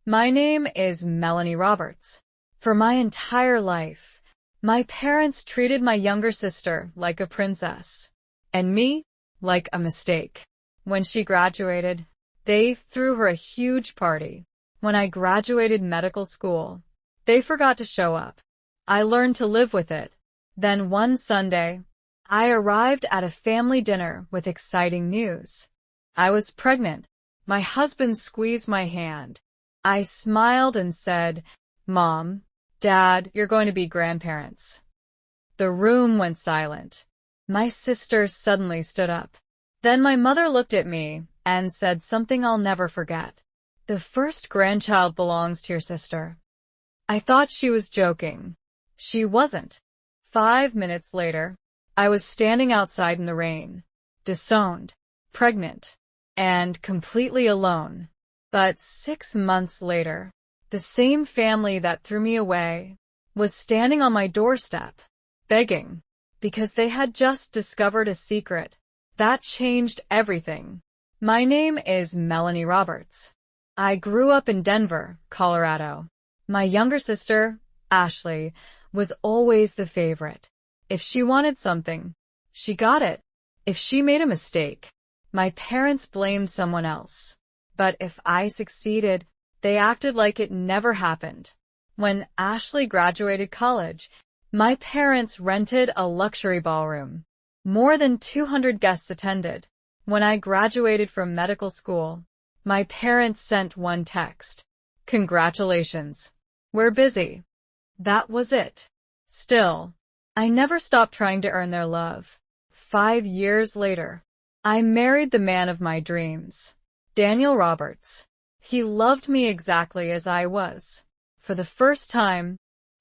My name is Melanie Roberts. For my entire life, my parents treated my younger sister like a princess, and me like a mistake. When she graduated, they threw her a huge party. When I graduated medical school, they forgot to show up. I learned to live with it. Then one Sunday, I arrived at a family dinner with exciting news. I was pregnant. My husband squeezed my hand. I smiled and said, "Mom, Dad, you're going to be grandparents." The room went silent. My sister suddenly stood up. Then my mother looked at me and said something I'll never forget. "The first grandchild belongs to your sister." I thought she was joking. She wasn't. 5 minutes later, I was standing outside in the rain, disowned, pregnant, and completely alone. But 6 months later, the same family that threw me away was standing on my doorstep, begging, because they had just discovered a secret that changed everything. My name is Melanie Roberts. I grew up in Denver, Colorado. My younger sister, Ashley, was always the favorite. If she wanted something, she got it. If she made a mistake, my parents blamed someone else. But if I succeeded, they acted like it never happened. When Ashley graduated college, my parents rented a luxury ballroom. More than 200 guests attended. When I graduated from medical school, my parents sent one text: "Congratulations. We're busy." That was it. Still, I never stopped trying to earn their love. 5 years later, I married the man of my dreams, Daniel Roberts. He loved me exactly as I was. For the first time,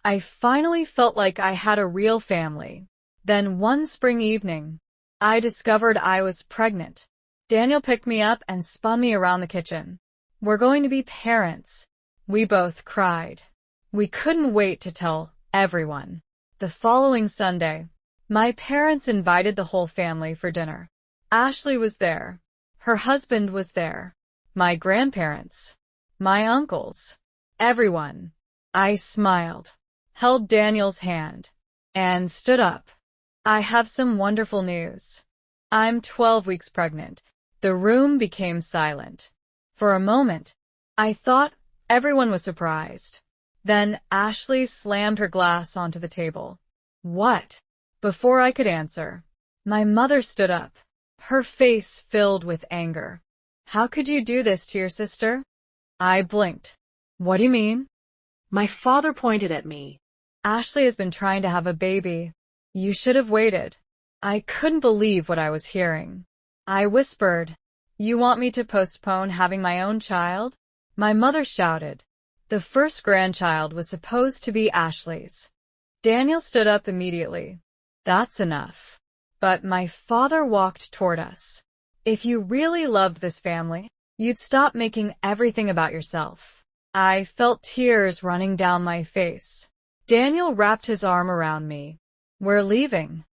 I finally felt like I had a real family. Then one spring evening, I discovered I was pregnant. Daniel picked me up and spun me around the kitchen. "We're going to be parents." We both cried. We couldn't wait to tell everyone. The following Sunday, my parents invited the whole family for dinner. Ashley was there. Her husband was there. My grandparents. My uncles. Everyone. I smiled, held Daniel's hand, and stood up. "I have some wonderful news. I'm 12 weeks pregnant." The room became silent. For a moment, I thought everyone was surprised. Then Ashley slammed her glass onto the table. "What?" Before I could answer, my mother stood up, her face filled with anger. "How could you do this to your sister?" I blinked. "What do you mean?" My father pointed at me. "Ashley has been trying to have a baby. You should have waited." I couldn't believe what I was hearing. I whispered, "You want me to postpone having my own child?" My mother shouted. The first grandchild was supposed to be Ashley's. Daniel stood up immediately. "That's enough." But my father walked toward us. "If you really loved this family, you'd stop making everything about yourself." I felt tears running down my face. Daniel wrapped his arm around me. "We're leaving."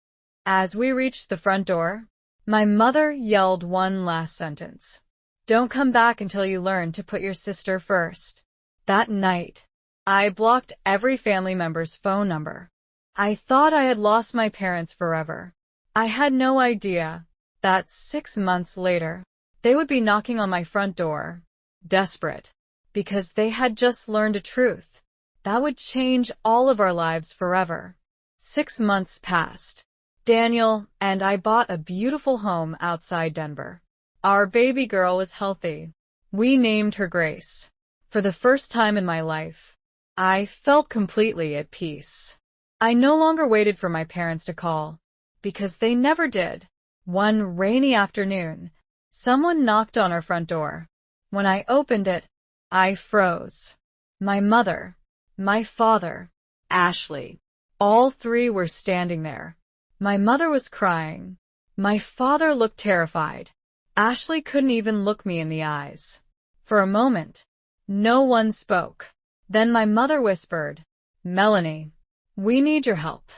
As we reached the front door, my mother yelled one last sentence: "Don't come back until you learn to put your sister first." That night, I blocked every family member's phone number. I thought I had lost my parents forever. I had no idea that 6 months later, they would be knocking on my front door, desperate, because they had just learned a truth that would change all of our lives forever. 6 months passed. Daniel and I bought a beautiful home outside Denver. Our baby girl was healthy. We named her Grace. For the first time in my life, I felt completely at peace. I no longer waited for my parents to call, because they never did. One rainy afternoon, someone knocked on our front door. When I opened it, I froze. My mother, my father, Ashley, all three were standing there. My mother was crying. My father looked terrified. Ashley couldn't even look me in the eyes. For a moment, no one spoke. Then my mother whispered, "Melanie, we need your help."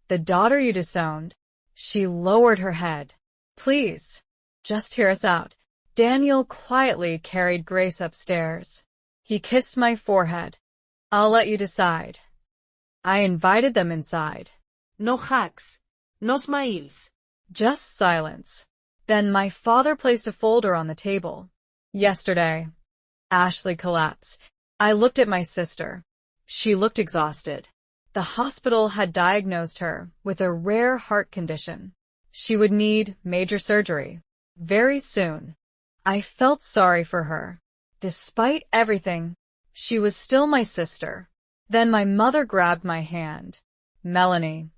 The daughter you disowned. She lowered her head. "Please, just hear us out. Daniel quietly carried Grace upstairs. He kissed my forehead. "I'll let you decide." I invited them inside. No hugs. No smiles. Just silence. Then my father placed a folder on the table. "Yesterday." Ashley collapsed. I looked at my sister. She looked exhausted. The hospital had diagnosed her with a rare heart condition. She would need major surgery very soon. I felt sorry for her. Despite everything, she was still my sister. Then my mother grabbed my hand. "Melanie,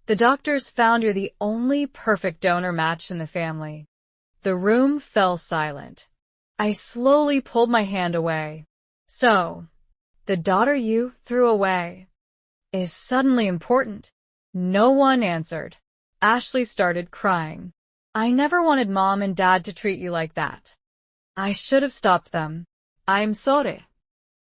the doctors found you're the only perfect donor match in the family." The room fell silent. I slowly pulled my hand away. "So, the daughter you threw away is suddenly important?" No one answered. Ashley started crying. "I never wanted Mom and Dad to treat you like that. I should have stopped them. I'm sorry."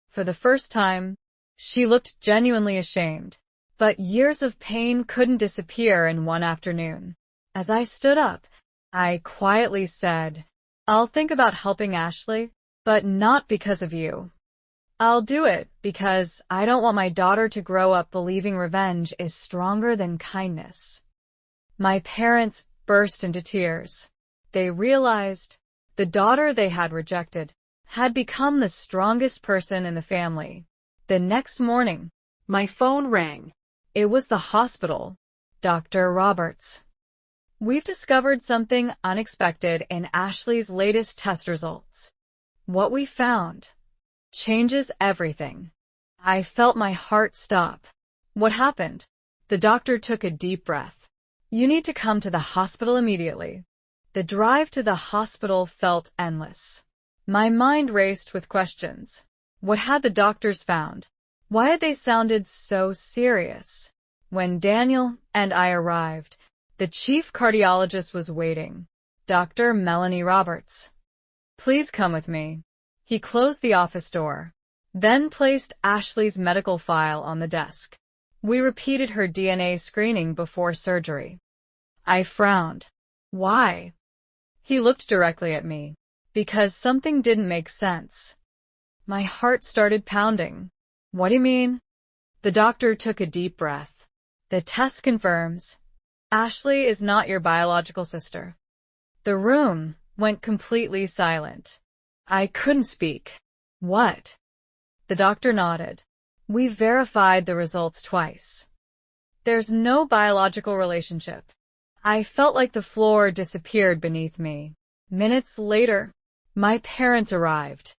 For the first time, she looked genuinely ashamed. But years of pain couldn't disappear in one afternoon. As I stood up, I quietly said, "I'll think about helping Ashley, but not because of you. I'll do it because I don't want my daughter to grow up believing revenge is stronger than kindness." My parents burst into tears. They realized the daughter they had rejected had become the strongest person in the family. The next morning, My phone rang. it was the hospital. "Dr. Roberts, we've discovered something unexpected in Ashley's latest test results. What we found changes everything." I felt my heart stop. "What happened?" The doctor took a deep breath. "You need to come to the hospital immediately." The drive to the hospital felt endless. My mind raced with questions. What had the doctors found? Why had they sounded so serious? When Daniel and I arrived, the chief cardiologist was waiting. "Dr. Melanie Roberts, please come with me." He closed the office door, then placed Ashley's medical file on the desk. We repeated her DNA screening before surgery. I frowned. "Why?" He looked directly at me. "Because something didn't make sense." My heart started pounding. "What do you mean?" The doctor took a deep breath. "The test confirms Ashley is not your biological sister." The room went completely silent. I couldn't speak. "What?" The doctor nodded. "We verified the results twice. There's no biological relationship." I felt like the floor disappeared beneath me. Minutes later, my parents arrived.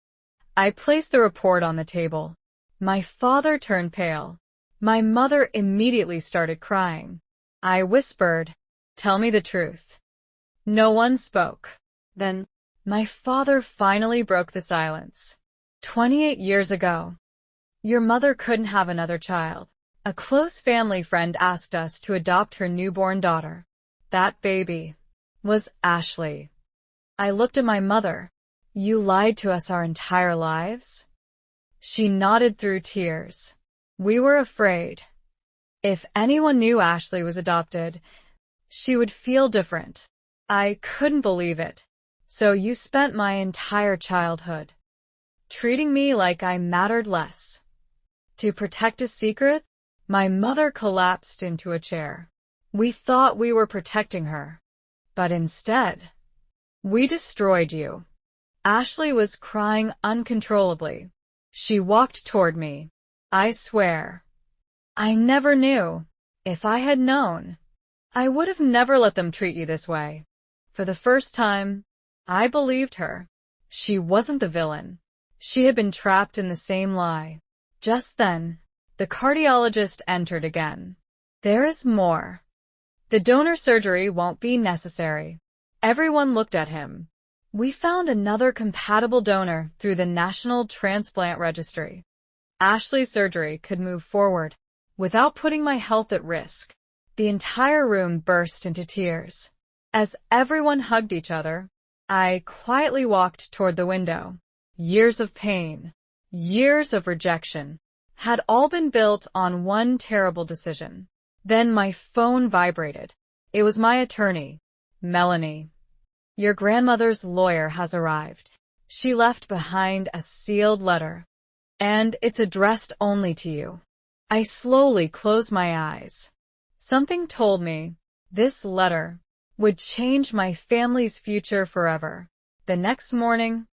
I placed the report on the table. My father turned pale. My mother immediately started crying. I whispered, "Tell me the truth." No one spoke. Then, my father finally broke the silence. 28 years ago, your mother couldn't have another child. A close family friend asked us to adopt her newborn daughter. That baby was Ashley. I looked at my mother. "You lied to us our entire lives?" She nodded through tears. "We were afraid. If anyone knew Ashley was adopted, she would feel different." I couldn't believe it. "So you spent my entire childhood treating me like I mattered less to protect a secret?" My mother collapsed into a chair. "We thought we were protecting her, but instead, we destroyed you." Ashley was crying uncontrollably. She walked toward me. "I swear, I never knew. If I had known, I would have never let them treat you this way." For the first time, I believed her. She wasn't the villain. She had been trapped in the same lie. Just then, the cardiologist entered again. "There is more. The donor surgery won't be necessary." Everyone looked at him. "We found another compatible donor through the National Transplant Registry. Ashley's surgery could move forward without putting my health at risk." The entire room burst into tears. As everyone hugged each other, I quietly walked toward the window. Years of pain, years of rejection, had all been built on one terrible decision. Then my phone vibrated. It was my attorney. "Melanie, Your grandmother's lawyer has arrived. She left behind a sealed letter, and it's addressed only to you. I slowly closed my eyes. Something told me this letter would change my family's future forever. The next morning,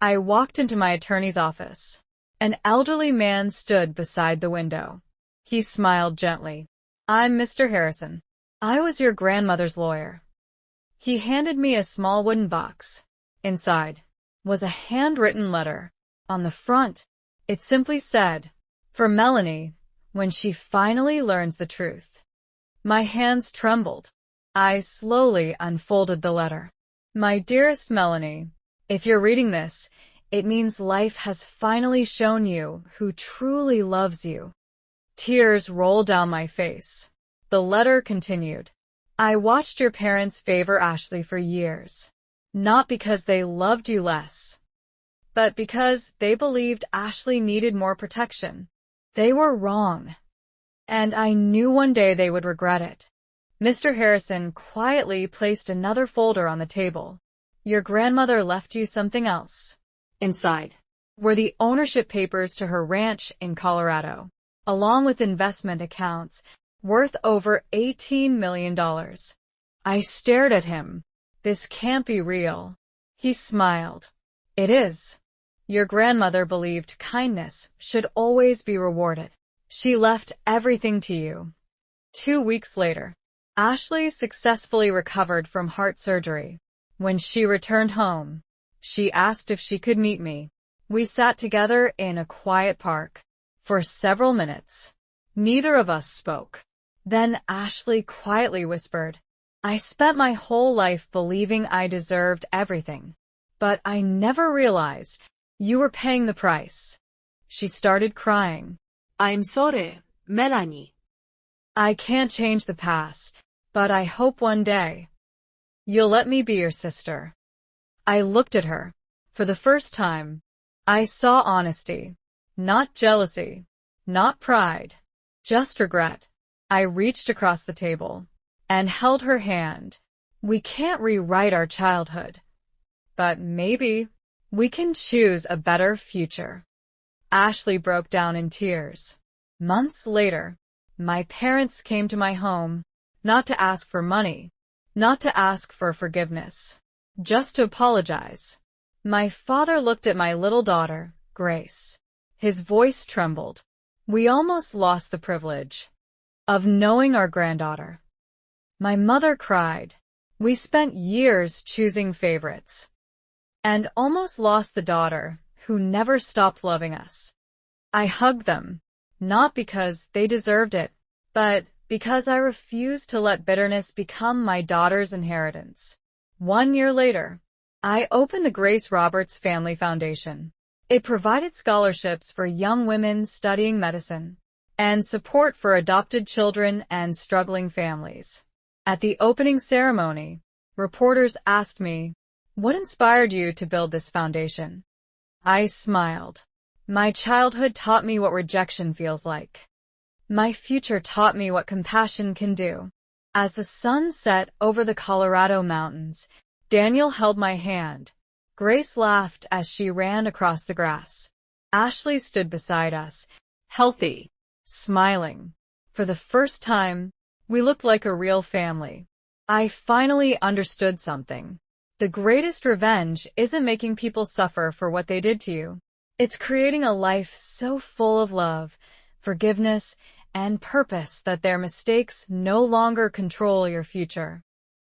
I walked into my attorney's office. An elderly man stood beside the window. He smiled gently. I'm Mr. Harrison. I was your grandmother's lawyer. He handed me a small wooden box. Inside was a handwritten letter. On the front, it simply said, "For Melanie, when she finally learns the truth." My hands trembled. I slowly unfolded the letter. My dearest Melanie, if you're reading this, it means life has finally shown you who truly loves you. Tears rolled down my face. The letter continued. I watched your parents favor Ashley for years, not because they loved you less, but because they believed Ashley needed more protection. They were wrong, and I knew one day they would regret it. Mr. Harrison quietly placed another folder on the table. Your grandmother left you something else. Inside were the ownership papers to her ranch in Colorado, along with investment accounts worth over $18 million. I stared at him. This can't be real. He smiled. It is. Your grandmother believed kindness should always be rewarded. She left everything to you. 2 weeks later, Ashley successfully recovered from heart surgery. When she returned home, she asked if she could meet me. We sat together in a quiet park for several minutes. Neither of us spoke. Then Ashley quietly whispered, I spent my whole life believing I deserved everything, but I never realized you were paying the price. She started crying. I'm sorry, Melanie. I can't change the past, but I hope one day you'll let me be your sister. I looked at her. For the first time, I saw honesty, not jealousy, not pride, just regret. I reached across the table and held her hand. We can't rewrite our childhood, but maybe we can choose a better future. Ashley broke down in tears. Months later, my parents came to my home, not to ask for money, not to ask for forgiveness, just to apologize. My father looked at my little daughter, Grace. His voice trembled. We almost lost the privilege of knowing our granddaughter. My mother cried. We spent years choosing favorites and almost lost the daughter who never stopped loving us. I hugged them, not because they deserved it, but because I refused to let bitterness become my daughter's inheritance. 1 year later, I opened the Grace Roberts Family Foundation. It provided scholarships for young women studying medicine and support for adopted children and struggling families. At the opening ceremony, reporters asked me, what inspired you to build this foundation? I smiled. My childhood taught me what rejection feels like. My future taught me what compassion can do. As the sun set over the Colorado mountains, Daniel held my hand. Grace laughed as she ran across the grass. Ashley stood beside us, healthy, smiling. For the first time, we looked like a real family. I finally understood something. The greatest revenge isn't making people suffer for what they did to you. It's creating a life so full of love, forgiveness, and purpose that their mistakes no longer control your future.